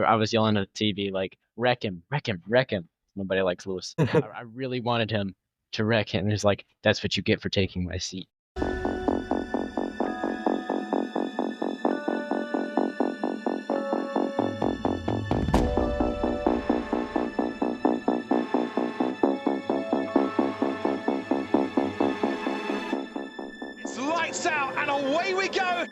I was yelling at the TV like, wreck him, wreck him, wreck him. Nobody likes Lewis. I really wanted him to wreck him. And he's like, that's what you get for taking my seat. It's lights out and away we go.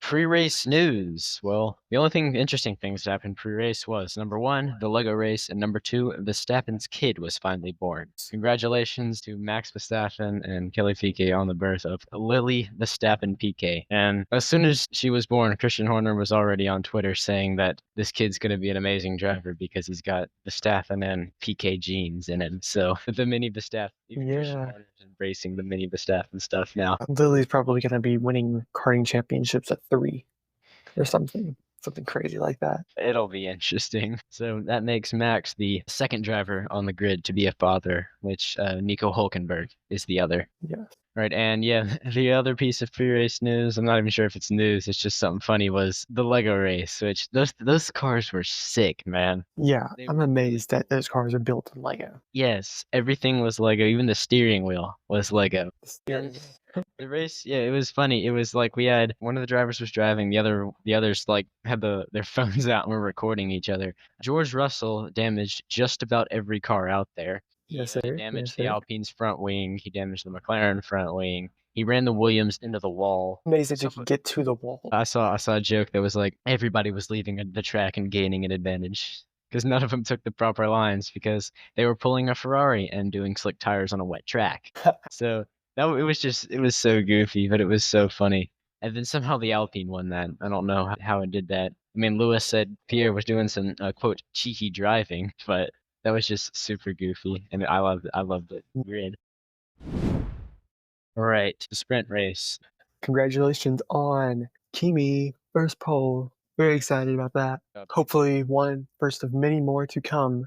Pre-race news. Well, the only interesting things that happened pre-race was, number one, the Lego race, and number two, Verstappen's kid was finally born. Congratulations to Max Verstappen and Kelly Piquet on the birth of Lily Verstappen Piquet. And as soon as she was born, Christian Horner was already on Twitter saying that this kid's going to be an amazing driver because he's got Verstappen and Piquet genes in him. So the mini Verstappen, Christian Horner's embracing the mini Verstappen stuff now. Lily's probably going to be winning karting championships at 3 or something crazy like that. It'll be interesting. So that makes Max the second driver on the grid to be a father, which Nico Hulkenberg is the other. Yes. Right, and yeah, the other piece of pre-race news, I'm not even sure if it's news, it's just something funny, was the Lego race, which those cars were sick, man. Yeah, I'm amazed that those cars are built in Lego. Yes, everything was Lego, even the steering wheel was Lego. The race, yeah, it was funny. It was like we had one of the drivers was driving, the others like had their phones out and were recording each other. George Russell damaged just about every car out there. Yes, He sir. damaged the Alpine's front wing. He damaged the McLaren front wing. He ran the Williams into the wall. Amazed that you could get to the wall. I saw a joke that was like everybody was leaving the track and gaining an advantage because none of them took the proper lines because they were pulling a Ferrari and doing slick tires on a wet track. So it was so goofy, but it was so funny. And then somehow the Alpine won that. I don't know how it did that. I mean, Lewis said Pierre was doing some quote cheeky driving, but that was just super goofy, and I loved it. Grid. All right, the sprint race. Congratulations on Kimi, first pole. Very excited about that. Hopefully one first of many more to come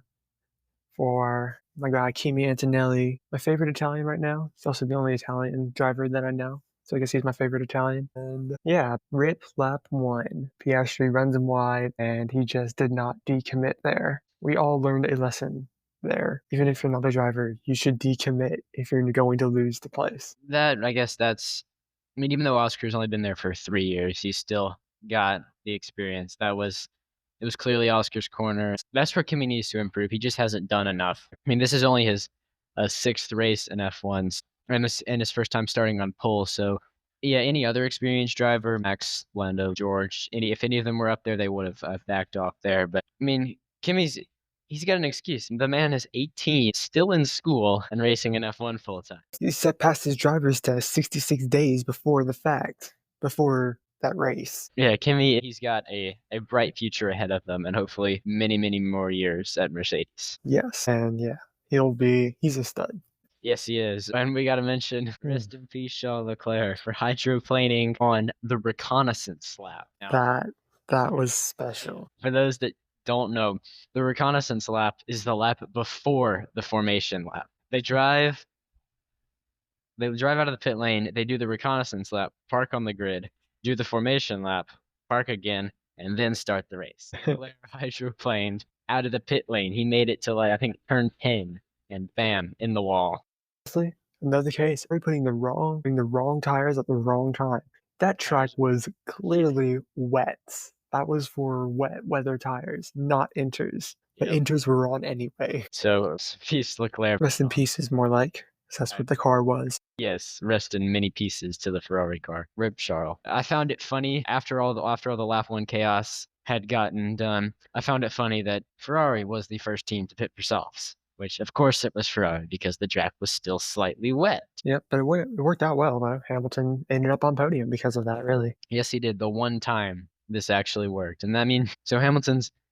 for my guy Kimi Antonelli, my favorite Italian right now. He's also the only Italian driver that I know, so I guess he's my favorite Italian. And yeah, rip lap 1. Piastri runs him wide, and he just did not decommit there. We all learned a lesson there. Even if you're not a driver, you should decommit if you're going to lose the place. That, I guess that's, I mean, even though Oscar's only been there for 3 years, he's still got the experience. It was clearly Oscar's corner. That's where Kimi needs to improve. He just hasn't done enough. I mean, this is only his 6th race in F1s and his first time starting on pole. So yeah, any other experienced driver, Max, Lando, George, if any of them were up there, they would have backed off there. But I mean, he's got an excuse. The man is 18, still in school and racing in F1 full time. He set past his driver's test 66 days before that race. Yeah, Kimi, he's got a bright future ahead of them and hopefully many, many more years at Mercedes. Yes, and yeah, he's a stud. Yes, he is. And we got to mention, rest in peace, Charles Leclerc, for hydroplaning on the reconnaissance lap. Now, that was special. For those that don't know, the reconnaissance lap is the lap before the formation lap. They drive out of the pit lane, they do the reconnaissance lap, park on the grid, do the formation lap, park again, and then start the race. Leclerc hydroplaned out of the pit lane. He made it to I think turn 10, and bam, in the wall. Honestly, another case, we're putting the wrong tires at the wrong time. That track was clearly wet. That was for wet weather tires, not inters. But inters were on anyway. So, peace, Leclerc. Rest in peace is more like, that's what the car was. Yes, rest in many pieces to the Ferrari car. Rip Charles. I found it funny after all the lap 1 chaos had gotten done. I found it funny that Ferrari was the first team to pit for softs, which of course it was Ferrari because the track was still slightly wet. Yep, but it worked out well though. Hamilton ended up on podium because of that, really. Yes, he did. The one time this actually worked, and I mean, so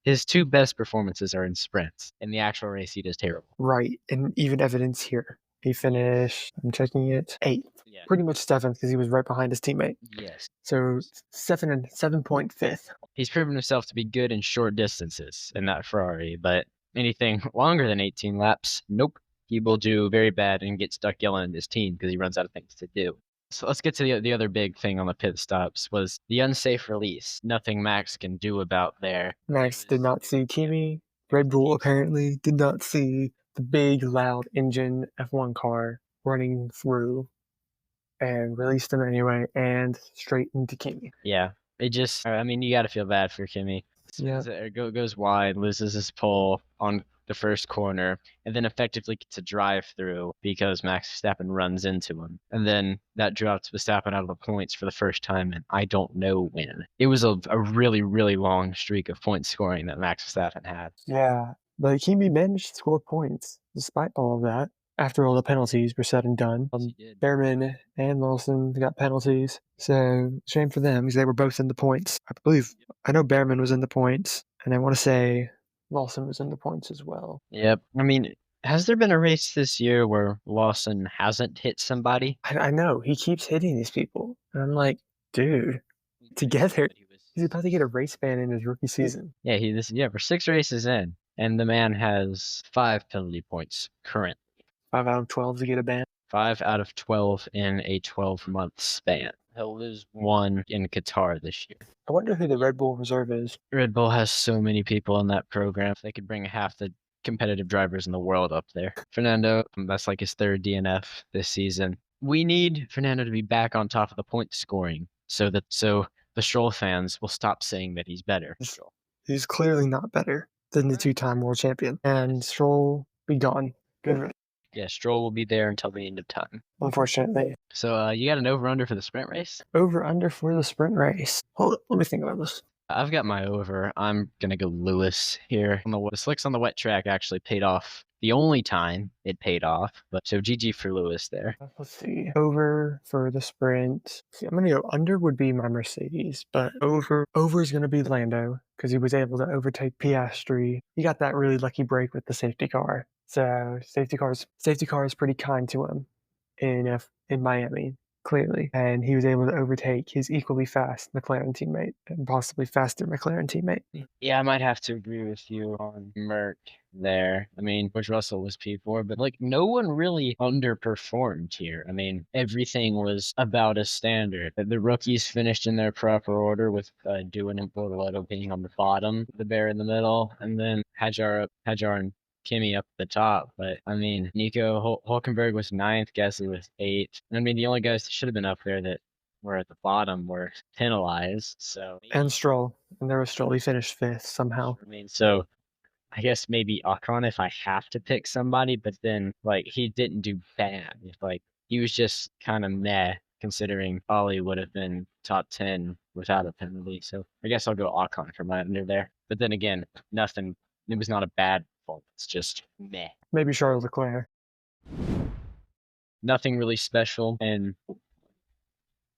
his 2 best performances are in sprints. In the actual race, he does terrible. Right, and even evidence here. He finished, I'm checking it, 8th. Yeah. Pretty much 7th because he was right behind his teammate. Yes. So 7.5th. He's proven himself to be good in short distances in that Ferrari, but anything longer than 18 laps, nope. He will do very bad and get stuck yelling at his team because he runs out of things to do. So let's get to the other big thing on the pit stops was the unsafe release. Nothing Max can do about there. Max did not see Kimi. Red Bull apparently did not see the big, loud engine F1 car running through and released him anyway and straight into Kimi. Yeah, it just, I mean, you got to feel bad for Kimi. Yeah. It goes wide, loses his pole on the first corner, and then effectively gets a drive through because Max Verstappen runs into him. And then that drops Verstappen out of the points for the first time, and I don't know when. It was a really, really long streak of point scoring that Max Verstappen had. Yeah, but Kimi managed to score points despite all of that. After all the penalties were said and done, Behrman and Lawson got penalties, so shame for them because they were both in the points. I know Behrman was in the points, and I want to say Lawson was in the points as well. Yep. I mean, has there been a race this year where Lawson hasn't hit somebody? I know, he keeps hitting these people, and I'm like, dude, together. He's about to get a race ban in his rookie season. Yeah, we're 6 races in, and the man has 5 penalty points currently. 5 out of 12 to get a ban. 5 out of 12 in a 12-month span. He'll lose 1 in Qatar this year. I wonder who the Red Bull reserve is. Red Bull has so many people in that program. They could bring half the competitive drivers in the world up there. Fernando, that's like his 3rd DNF this season. We need Fernando to be back on top of the point scoring so the Stroll fans will stop saying that he's better. He's clearly not better than the 2-time world champion. And Stroll be gone. Good. Yeah, Stroll will be there until the end of time. Unfortunately. So you got an over-under for the sprint race? Over-under for the sprint race. Hold on, let me think about this. I've got my over. I'm going to go Lewis here. The slicks on the wet track actually paid off the only time it paid off. But so GG for Lewis there. Let's see. Over for the sprint. See, I'm going to go under would be my Mercedes, but over is going to be Lando because he was able to overtake Piastri. He got that really lucky break with the safety car. So safety car is pretty kind to him in Miami, clearly. And he was able to overtake his equally fast McLaren teammate and possibly faster McLaren teammate. Yeah, I might have to agree with you on Merc there. I mean, George Russell was P4, but like no one really underperformed here. I mean, everything was about a standard. The rookies finished in their proper order with Doohan and Bortoleto being on the bottom, the bear in the middle, and then Hajar and Kimi up the top. But I mean, Nico Hulkenberg was 9th, Gasly was 8th. I mean, the only guys that should have been up there that were at the bottom were penalized. So and Stroll, and there was Stroll. He finished 5th somehow. I mean, so I guess maybe Ocon if I have to pick somebody, but then like he didn't do bad. Like he was just kind of meh, considering Ollie would have been top 10 without a penalty. So I guess I'll go Ocon for my under there. But then again, nothing. It was not a bad fault. It's just meh. Maybe Charles Leclerc. Nothing really special in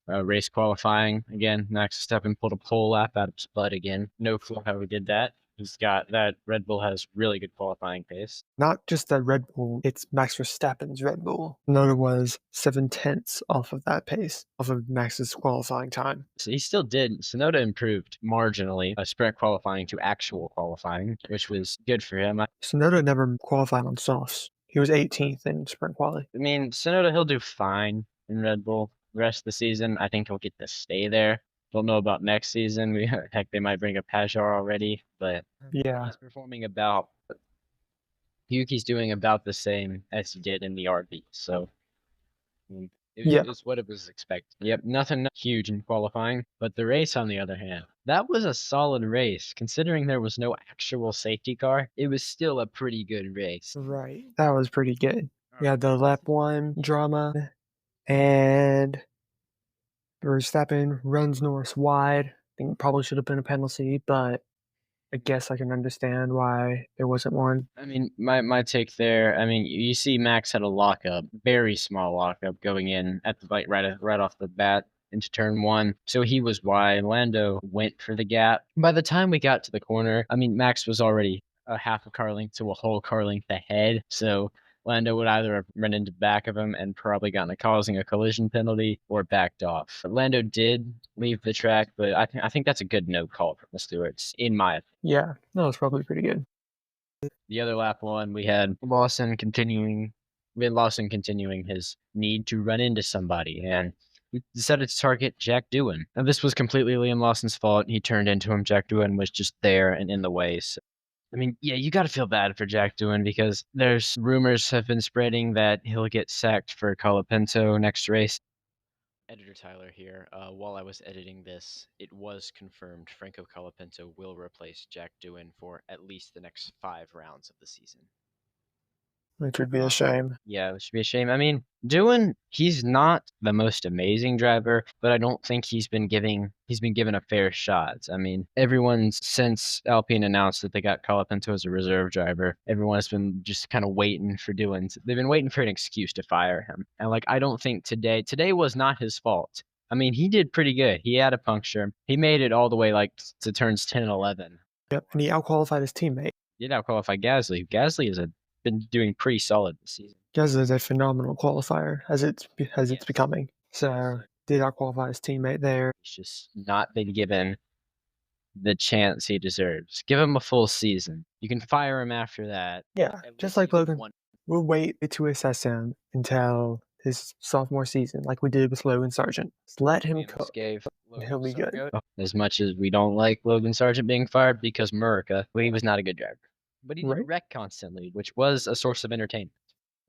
race qualifying. Again, Max Verstappen pulled a pole lap out of his butt again. No clue how he did that. He's got that. Red Bull has really good qualifying pace. Not just that Red Bull, it's Max Verstappen's Red Bull. Noda was 7/10 off of that pace, off of Max's qualifying time. So he still did. Sonoda improved marginally, sprint qualifying to actual qualifying, which was good for him. Sonoda never qualified on softs. He was 18th in sprint quality. I mean, Sonoda, he'll do fine in Red Bull the rest of the season. I think he'll get to stay there. Don't know about next season. Heck, they might bring up Hajar already, but yeah, he's performing about. Yuki's doing about the same as he did in the RB, so it's what it was expected. Yep, nothing huge in qualifying, but the race, on the other hand, that was a solid race. Considering there was no actual safety car, it was still a pretty good race. Right, that was pretty good. We had the lap 1 drama, and Verstappen runs Norris wide. I think it probably should have been a penalty, but I guess I can understand why there wasn't one. I mean, my take there, I mean, you see Max had a lockup, very small lockup going in at the right off the bat into turn 1. So he was wide. Lando went for the gap. By the time we got to the corner, I mean, Max was already a half a car length to a whole car length ahead. So Lando would either have run into the back of him and probably gotten causing a collision penalty or backed off. Lando did leave the track, but I think that's a good no call from the stewards, in my opinion. Yeah, no, it's probably pretty good. The other lap one, we had Lawson continuing his need to run into somebody, and he decided to target Jack Doohan. Now, this was completely Liam Lawson's fault. He turned into him. Jack Doohan was just there and in the way. So, I mean, yeah, you got to feel bad for Jack Doohan because there's rumors have been spreading that he'll get sacked for Colapinto next race. Editor Tyler here. While I was editing this, it was confirmed Franco Colapinto will replace Jack Doohan for at least the next 5 rounds of the season. Which would be a shame. Yeah, it should be a shame. I mean, Doohan, he's not the most amazing driver, but I don't think he's been given a fair shot. I mean, everyone's since Alpine announced that they got Colapinto as a reserve driver, everyone has been just kind of waiting for Doohan. They've been waiting for an excuse to fire him. And like, I don't think today was not his fault. I mean, he did pretty good. He had a puncture. He made it all the way like to turns 10 and 11. Yep, and he outqualified his teammate. He did outqualify Gasly. Gasly has been doing pretty solid this season. Gasly is a phenomenal qualifier as it's becoming. So did outqualify his teammate there. He's just not been given the chance he deserves. Give him a full season. You can fire him after that. Yeah, just like Logan. We'll wait to assess him until his sophomore season, like we did with Logan Sargent. Just let him cook. He'll be good. As much as we don't like Logan Sargent being fired because Murica, he was not a good driver. But he did wreck constantly, which was a source of entertainment.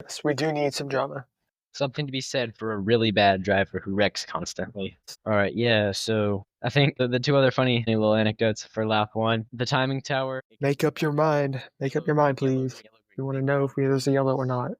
Yes, we do need some drama. Something to be said for a really bad driver who wrecks constantly. All right, yeah, so I think the 2 other funny little anecdotes for lap 1. The timing tower. Make up your mind. Make up your mind, please. We want to know if there's a yellow or not.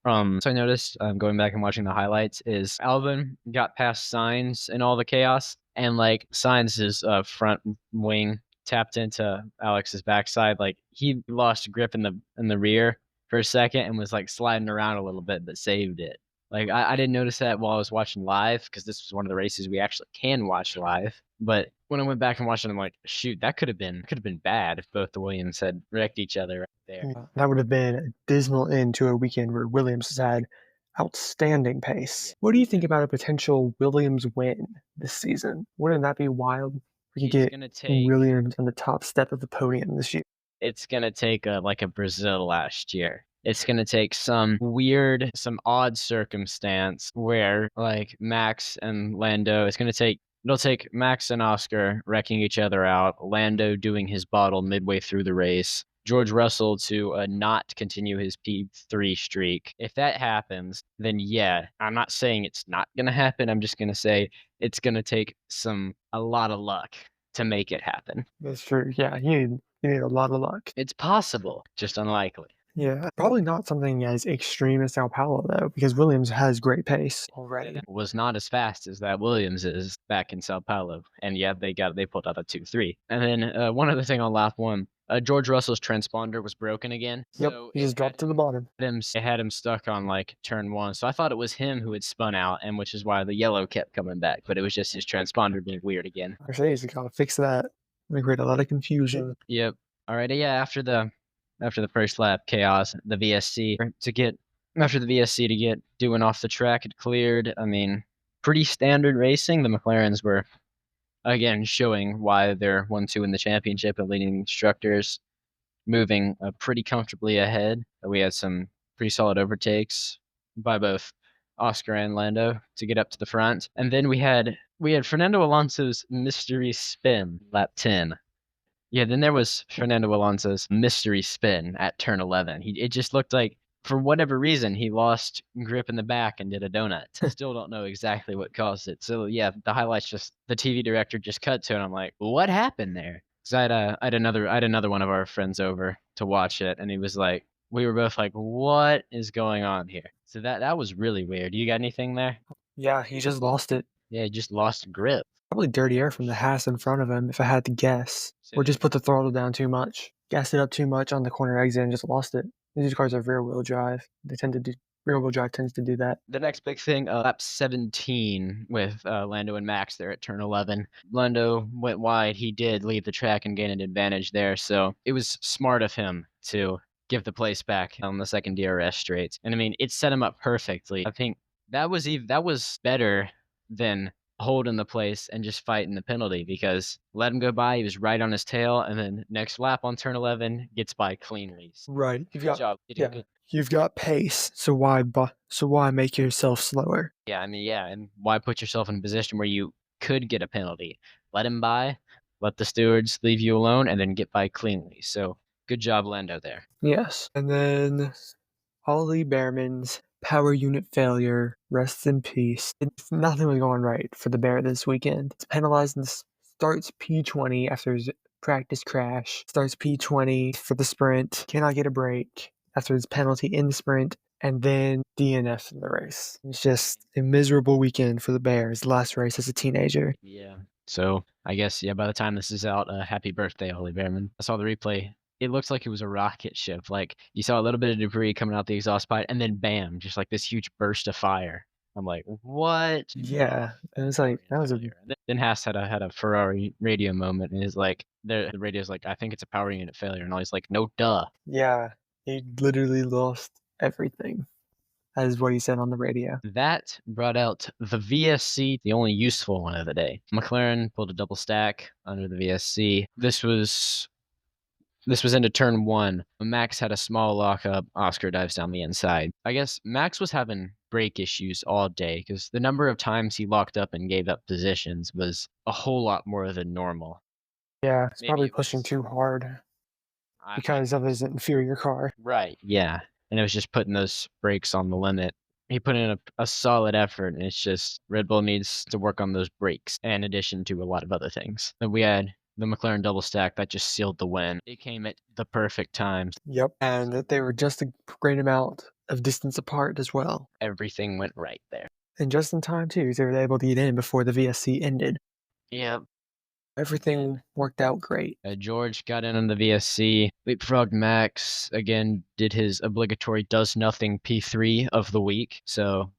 So I noticed, going back and watching the highlights, is Albon got past Sainz in all the chaos, and like Sainz's front wing tapped into Alex's backside. Like he lost grip in the rear for a second and was like sliding around a little bit, but saved it. Like I didn't notice that while I was watching live because this was one of the races we actually can watch live. But when I went back and watched it, I'm like, shoot, that could have been bad if both the Williams had wrecked each other right there. Yeah, that would have been a dismal end to a weekend where Williams has had outstanding pace. What do you think about a potential Williams win this season? Wouldn't that be wild? We could get Williams on the top step of the podium this year. It's going to take like a Brazil last year. It's going to take some odd circumstance where like Max and Lando, it'll take Max and Oscar wrecking each other out, Lando doing his bottle midway through the race, George Russell to not continue his P3 streak. If that happens, then yeah, I'm not saying it's not going to happen. I'm just going to say it's going to take a lot of luck to make it happen. That's true. Yeah, you need a lot of luck. It's possible, just unlikely. Yeah, probably not something as extreme as Sao Paulo, though, because Williams has great pace already. It was not as fast as that Williams is back in Sao Paulo. And yeah, they pulled out a 2-3. And then one other thing on lap 1, George Russell's transponder was broken again. Yep, so he just dropped to the bottom. It had him stuck on like turn 1. So I thought it was him who had spun out, and which is why the yellow kept coming back. But it was just his transponder being weird again. Actually, he's got to fix that. We create a lot of confusion. Yep. All right. Yeah. After the first lap chaos, the VSC to get Doohan off the track, it cleared. I mean, pretty standard racing. The McLarens were again showing why they're 1-2 in the championship and leading instructors, moving pretty comfortably ahead. We had some pretty solid overtakes by both Oscar and Lando to get up to the front, and then we had Fernando Alonso's mystery spin lap 10. Yeah, then there was Fernando Alonso's mystery spin at turn 11. It just looked like, for whatever reason, he lost grip in the back and did a donut. Still don't know exactly what caused it. So yeah, the highlights the TV director just cut to it. And I'm like, what happened there? Because I had another one of our friends over to watch it, and he was like, we were both like, what is going on here? So that was really weird. You got anything there? Yeah, he just lost it. Yeah, he just lost grip. Probably dirty air from the Haas in front of him, if I had to guess. Or just put the throttle down too much. Gassed it up too much on the corner exit and just lost it. These cars are rear-wheel drive. Rear-wheel drive tends to do that. The next big thing, lap 17 with Lando and Max there at turn 11. Lando went wide. He did leave the track and gain an advantage there, so it was smart of him to give the place back on the second DRS straight. And I mean, it set him up perfectly. I think that was better than holding the place and just fighting the penalty, because let him go by. He was right on his tail, and then next lap on turn 11 gets by cleanly. Right. Good job. You did good. You've got pace, so why make yourself slower? Yeah, I mean, yeah, and why put yourself in a position where you could get a penalty? Let him by, let the stewards leave you alone, and then get by cleanly. So good job, Lando, there. Yes. And then Holly Behrman's power unit failure rests in peace. Nothing was going right for the Bear this weekend. It's penalized and starts P20 after his practice crash. Starts P20 for the sprint. Cannot get a break after his penalty in the sprint. And then DNF in the race. It's just a miserable weekend for the Bears. Last race as a teenager. Yeah. So I guess, yeah, by the time this is out, happy birthday, Holly Behrman. I saw the replay. It looks like it was a rocket ship. Like, you saw a little bit of debris coming out the exhaust pipe, and then bam, just like this huge burst of fire. I'm like, what? Yeah, it was like that was a Then Haas had a Ferrari radio moment, and is like, the radio's like, I think it's a power unit failure, and all he's like, no, duh. Yeah, he literally lost everything. That is what he said on the radio. That brought out the VSC, the only useful one of the day. McLaren pulled a double stack under the VSC. This was into turn 1. Max had a small lockup. Oscar dives down the inside. I guess Max was having brake issues all day, because the number of times he locked up and gave up positions was a whole lot more than normal. Yeah, he's probably pushing too hard because of his inferior car. Right, yeah. And it was just putting those brakes on the limit. He put in a solid effort, and it's just Red Bull needs to work on those brakes, in addition to a lot of other things. Then we had the McLaren double stack that just sealed the win. It came at the perfect time. Yep, and that they were just a great amount of distance apart as well. Everything went right there. And just in time, too, they were able to get in before the VSC ended. Yep. Everything worked out great. George got in on the VSC, leapfrogged Max, again, did his obligatory does-nothing P3 of the week, so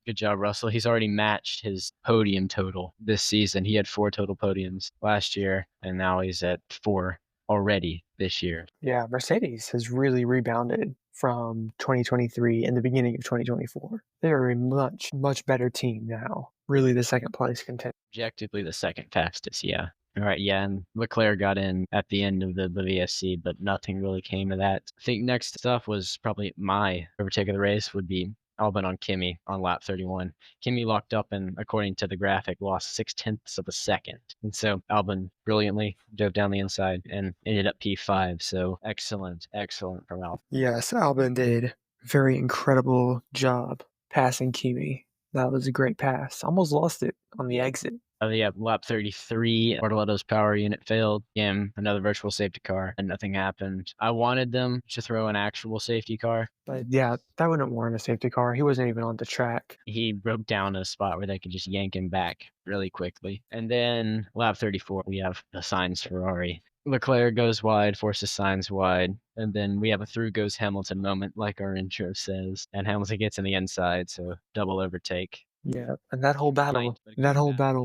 good job, Russell. He's already matched his podium total this season. He had 4 total podiums last year, and now he's at 4 already this year. Yeah, Mercedes has really rebounded from 2023 and the beginning of 2024. They're a much, much better team now. Really the second place contender. Objectively the second fastest, yeah. All right, yeah, and Leclerc got in at the end of the VSC, but nothing really came of that. I think next stuff was probably my overtake of the race would be Albon on Kimi on lap 31. Kimi locked up and, according to the graphic, lost 0.6 of a second. And so Albon brilliantly dove down the inside and ended up P5. So excellent from Albon. Yes, Albon did a very incredible job passing Kimi. That was a great pass. Almost lost it on the exit. Yeah, lap 33, Bartoletto's power unit failed. Again, another virtual safety car, and nothing happened. I wanted them to throw an actual safety car. But yeah, that wouldn't warrant a safety car. He wasn't even on the track. He broke down a spot where they could just yank him back really quickly. And then lap 34, we have the Sainz Ferrari. Leclerc goes wide, forces Sainz wide, and then we have a through goes Hamilton moment, like our intro says. And Hamilton gets in the inside, so double overtake. Yeah, and that whole battle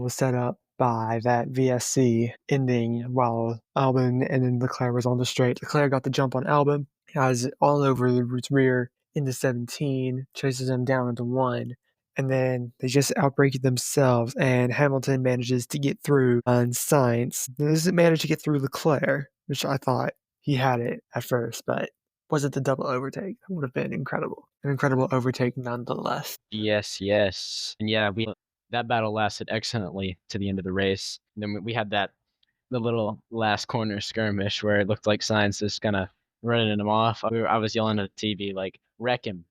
was set up by that VSC ending while Albon and then Leclerc was on the straight. Leclerc got the jump on Albon, has all over the rear into 17, chases him down into 1, and then they just outbreak themselves, and Hamilton manages to get through on Sainz. Doesn't manage to get through Leclerc, which I thought he had it at first, but wasn't the double overtake. That would have been incredible. An incredible overtake nonetheless. Yes. And yeah, that battle lasted excellently to the end of the race. And then we had the little last corner skirmish where it looked like Sainz just kind of running him off. I was yelling at the TV like, wreck him.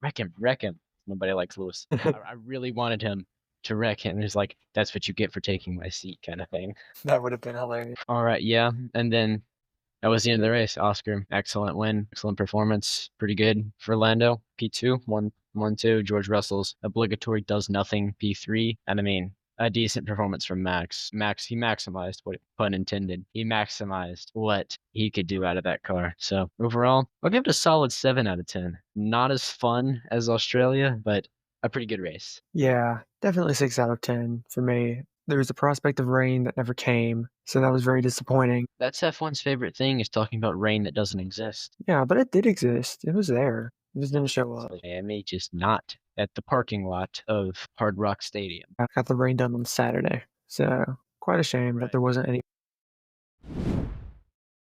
Nobody likes Lewis. I really wanted him to wreck him. He's like, that's what you get for taking my seat, kind of thing. That would have been hilarious. All right, yeah. And then that was the end of the race. Oscar, excellent win, excellent performance, pretty good for Lando. P2, 1-2. George Russell's obligatory does nothing, P3. And I mean, a decent performance from Max. He maximized, what pun intended, he maximized what he could do out of that car. So overall, I'll give it a solid 7 out of 10. Not as fun as Australia, but a pretty good race. Yeah, definitely 6 out of 10 for me. There was a prospect of rain that never came. So that was very disappointing. That's F1's favorite thing, is talking about rain that doesn't exist. Yeah, but it did exist. It was there. It just didn't show up. So Miami just not at the parking lot of Hard Rock Stadium. I got the rain done on Saturday. So quite a shame that there wasn't any.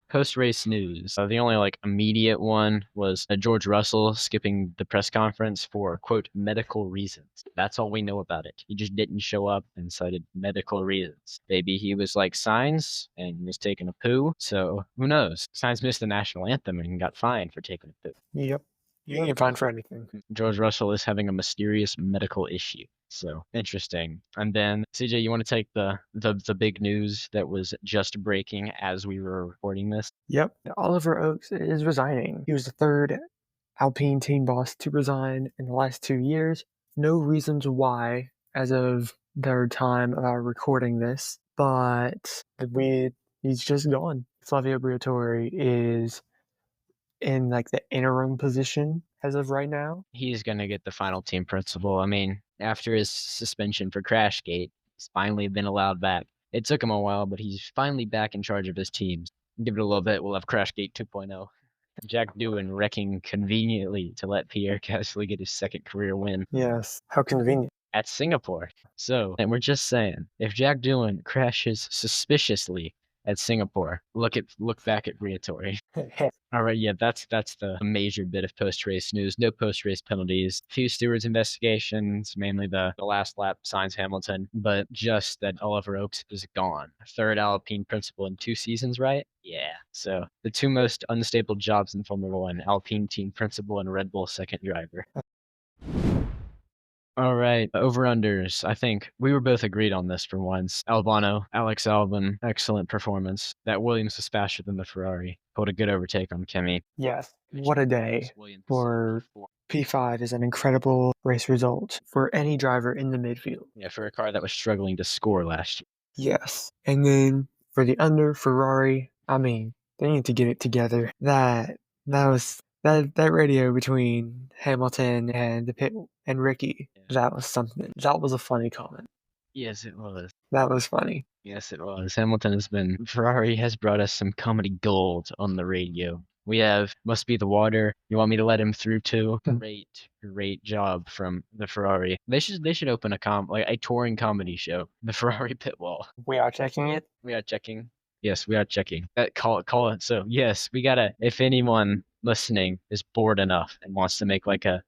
Post-race news. The only immediate one was George Russell skipping the press conference for, quote, medical reasons. That's all we know about it. He just didn't show up and cited medical reasons. Maybe he was like Sainz and was taking a poo. So who knows? Sainz missed the national anthem and got fined for taking a poo. Yep. You can get fined for anything. George Russell is having a mysterious medical issue. So interesting. And then CJ, you want to take the big news that was just breaking as we were recording this? Yep. Oliver Oakes is resigning. He was the third Alpine team boss to resign in the last 2 years. No reasons why as of the time of our recording this, but he's just gone. Flavio Briatore is in the interim position as of right now. He's going to get the final team principal. I mean, after his suspension for Crashgate, he's finally been allowed back. It took him a while, but he's finally back in charge of his teams. Give it a little bit, we'll have Crashgate 2.0. Jack Doohan wrecking conveniently to let Pierre Gasly get his second career win. Yes, how convenient. At Singapore. So, and we're just saying, if Jack Doohan crashes suspiciously at Singapore, look back at Briatore. All right, yeah, that's the major bit of post-race news. No post-race penalties. A few stewards investigations, mainly the last lap Sainz Hamilton, but just that Oliver Oakes is gone. Third Alpine principal in 2 seasons, right? Yeah. So the 2 most unstable jobs in Formula One: Alpine team principal and Red Bull second driver. All right, over-unders. I think we were both agreed on this for once. Alex Albon, excellent performance. That Williams was faster than the Ferrari. Pulled a good overtake on Kimi. Yes, what a day for P5 is an incredible race result for any driver in the midfield. Yeah, for a car that was struggling to score last year. Yes, and then for the under Ferrari, I mean, they need to get it together. That radio between Hamilton and the pit and Ricky, that was something. That was a funny comment. Yes, it was. That was funny. Yes, it was. Ferrari has brought us some comedy gold on the radio. We have Must Be the Water. You want me to let him through too? Great job from the Ferrari. They should open a touring comedy show. The Ferrari pit wall. We are checking it. We are checking. Yes, we are checking. Call it. So yes, we gotta. If anyone listening is bored enough and wants to make like a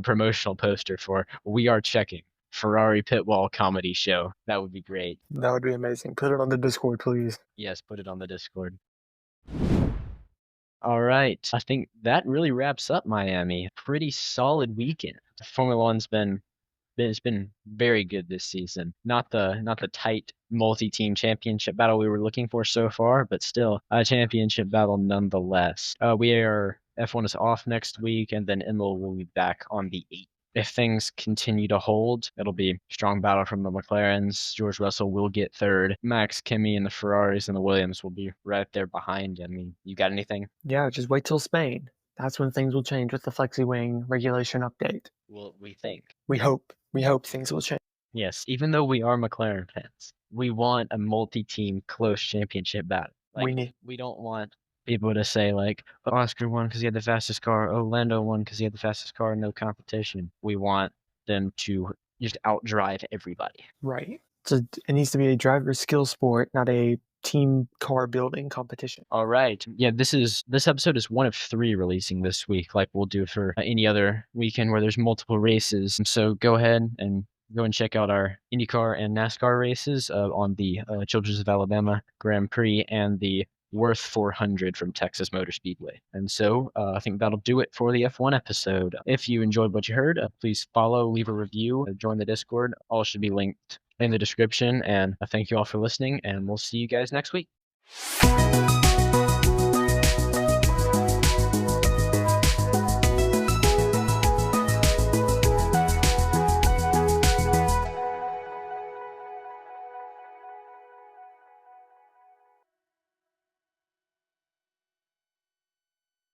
promotional poster for We Are Checking Ferrari pit wall comedy show, that would be great. That would be amazing. Put it on the Discord, please. Yes, put it on the Discord. All right, I think that really wraps up Miami. Pretty solid weekend. Formula One's been very good this season. Not the tight multi-team championship battle we were looking for so far, but still a championship battle nonetheless. F1 is off next week, and then Imola will be back on the 8th. If things continue to hold, it'll be a strong battle from the McLarens. George Russell will get third. Max, Kimi, and the Ferraris and the Williams will be right there behind. I mean, you got anything? Yeah, just wait till Spain. That's when things will change with the flexi-wing regulation update. Well, we think. We hope things will change. Yes, even though we are McLaren fans, we want a multi-team close championship battle. We don't want people to say Oscar won because he had the fastest car, Lando won because he had the fastest car, no competition. We want them to just outdrive everybody. Right. So it needs to be a driver skill sport, not a team car building competition. All right. Yeah, this episode is one of 3 releasing this week, like we'll do for any other weekend where there's multiple races. And so go ahead and go and check out our IndyCar and NASCAR races on the Children's of Alabama Grand Prix and the Worth 400 from Texas Motor Speedway. And so I think that'll do it for the F1 episode. If you enjoyed what you heard, please follow, leave a review, join the Discord. All should be linked in the description. And thank you all for listening, and we'll see you guys next week.